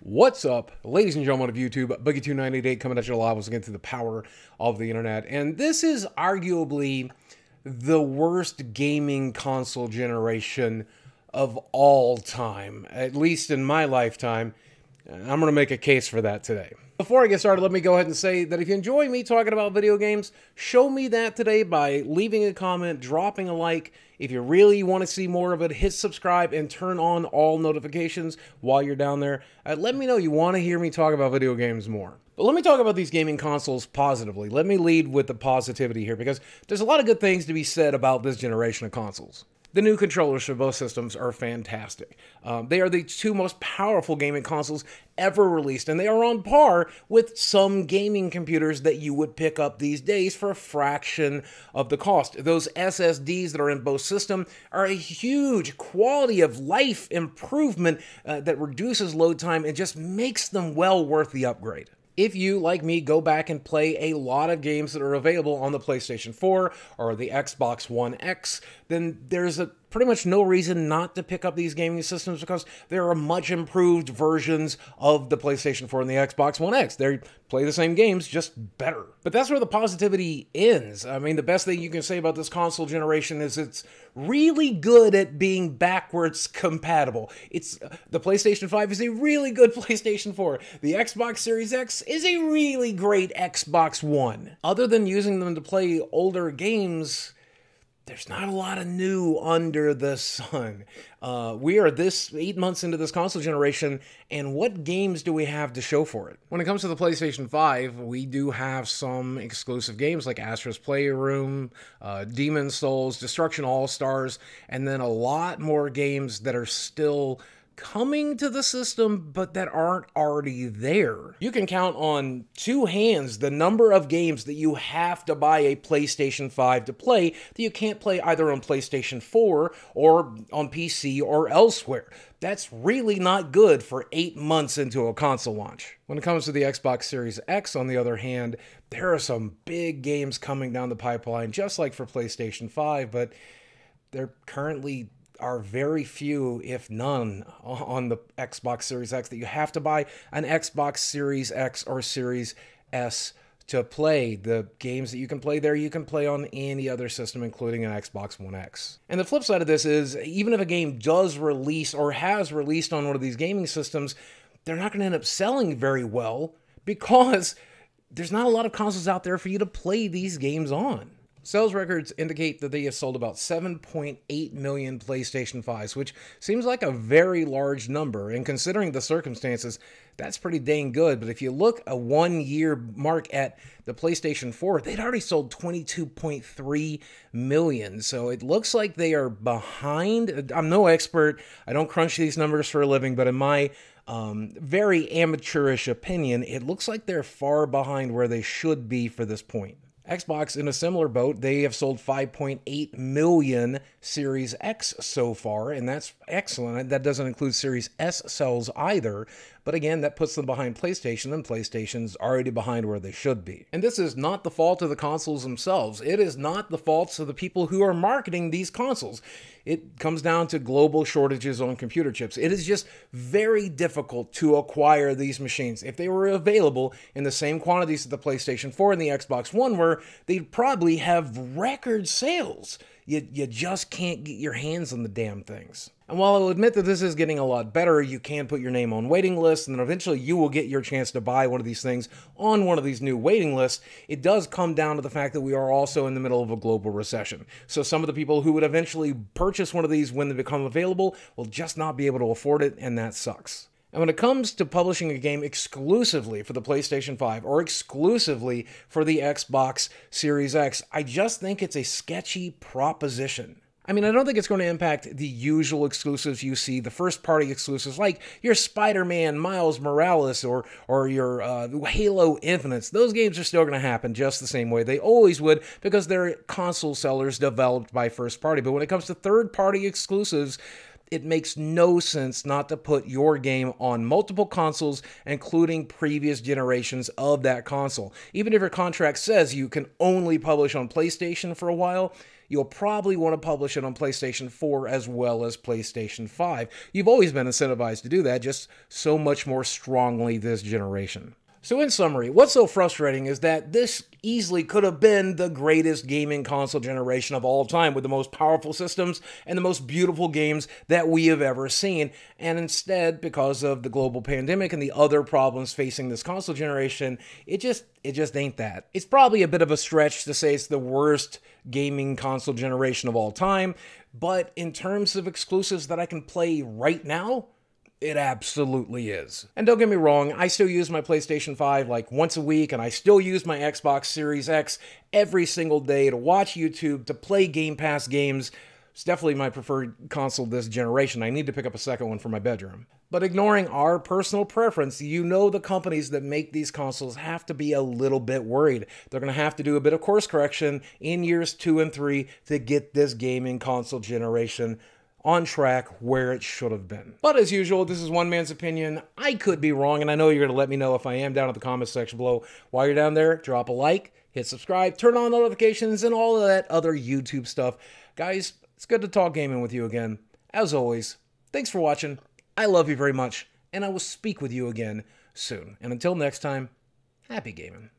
What's up, ladies and gentlemen of YouTube? Boogie2988 coming at you live once again through the power of the internet. And this is arguably the worst gaming console generation of all time, at least in my lifetime. I'm going to make a case for that today. Before I get started, let me go ahead and say that if you enjoy me talking about video games, show me that today by leaving a comment, dropping a like. If you really want to see more of it, hit subscribe and turn on all notifications while you're down there. Let me know you want to hear me talk about video games more. But let me talk about these gaming consoles positively. Let me lead with the positivity here because there's a lot of good things to be said about this generation of consoles. The new controllers for both systems are fantastic. They are the two most powerful gaming consoles ever released, and they are on par with some gaming computers that you would pick up these days for a fraction of the cost. Those SSDs that are in both systems are a huge quality of life improvement that reduces load time and just makes them well worth the upgrade. If you, like me, go back and play a lot of games that are available on the PlayStation 4 or the Xbox One X, then there's pretty much no reason not to pick up these gaming systems because there are much improved versions of the PlayStation 4 and the Xbox One X. They play the same games, just better. But that's where the positivity ends. I mean, the best thing you can say about this console generation is it's really good at being backwards compatible. The PlayStation 5 is a really good PlayStation 4. The Xbox Series X is a really great Xbox One. Other than using them to play older games, there's not a lot of new under the sun. We are 8 months into this console generation, and what games do we have to show for it? When it comes to the PlayStation 5, we do have some exclusive games like Astro's Playroom, Demon's Souls, Destruction All-Stars, and then a lot more games that are still coming to the system, but that aren't already there. You can count on two hands the number of games that you have to buy a PlayStation 5 to play that you can't play either on PlayStation 4 or on PC or elsewhere. That's really not good for 8 months into a console launch. When it comes to the Xbox Series X, on the other hand, there are some big games coming down the pipeline, just like for PlayStation 5, but they're currently are very few, if none, on the Xbox Series X that you have to buy an Xbox Series X or Series S to play. The games that you can play there, you can play on any other system, including an Xbox One X. And the flip side of this is, even if a game does release or has released on one of these gaming systems, they're not going to end up selling very well because there's not a lot of consoles out there for you to play these games on. Sales records indicate that they have sold about 7.8 million PlayStation 5s, which seems like a very large number, and considering the circumstances, that's pretty dang good. But if you look a 1 year mark at the PlayStation 4, they'd already sold 22.3 million, so it looks like they are behind. I'm no expert, I don't crunch these numbers for a living, but in my very amateurish opinion, it looks like they're far behind where they should be for this point. Xbox, in a similar boat, they have sold 5.8 million Series X so far, and that's excellent. That doesn't include Series S sales either, but again, that puts them behind PlayStation, and PlayStation's already behind where they should be. And this is not the fault of the consoles themselves. It is not the fault of the people who are marketing these consoles. It comes down to global shortages on computer chips. It is just very difficult to acquire these machines. If they were available in the same quantities that the PlayStation 4 and the Xbox One were, they'd probably have record sales. You just can't get your hands on the damn things. And while I'll admit that this is getting a lot better, you can put your name on waiting lists, and then eventually you will get your chance to buy one of these things on one of these new waiting lists. It does come down to the fact that we are also in the middle of a global recession. So some of the people who would eventually purchase one of these when they become available will just not be able to afford it, and that sucks. And when it comes to publishing a game exclusively for the PlayStation 5 or exclusively for the Xbox Series X, I just think it's a sketchy proposition. I mean, I don't think it's going to impact the usual exclusives you see, the first-party exclusives like your Spider-Man Miles Morales or your Halo Infinites. Those games are still going to happen just the same way they always would because they're console sellers developed by first-party. But when it comes to third-party exclusives, it makes no sense not to put your game on multiple consoles, including previous generations of that console. Even if your contract says you can only publish on PlayStation for a while, you'll probably want to publish it on PlayStation 4 as well as PlayStation 5. You've always been incentivized to do that, just so much more strongly this generation. So in summary, what's so frustrating is that this easily could have been the greatest gaming console generation of all time, with the most powerful systems and the most beautiful games that we have ever seen. And instead, because of the global pandemic and the other problems facing this console generation, it just ain't that. It's probably a bit of a stretch to say it's the worst gaming console generation of all time, but in terms of exclusives that I can play right now, it absolutely is. And don't get me wrong, I still use my PlayStation 5 like once a week, and I still use my Xbox Series X every single day to watch YouTube, to play Game Pass games. It's definitely my preferred console this generation. I need to pick up a second one for my bedroom. But ignoring our personal preference, you know the companies that make these consoles have to be a little bit worried. They're going to have to do a bit of course correction in years 2 and 3 to get this gaming console generation on track where it should have been. But as usual, this is one man's opinion. I could be wrong, and I know you're going to let me know if I am down at the comments section below. While you're down there, drop a like, hit subscribe, turn on notifications, and all of that other YouTube stuff. Guys, it's good to talk gaming with you again. As always, thanks for watching. I love you very much, and I will speak with you again soon. And until next time, happy gaming.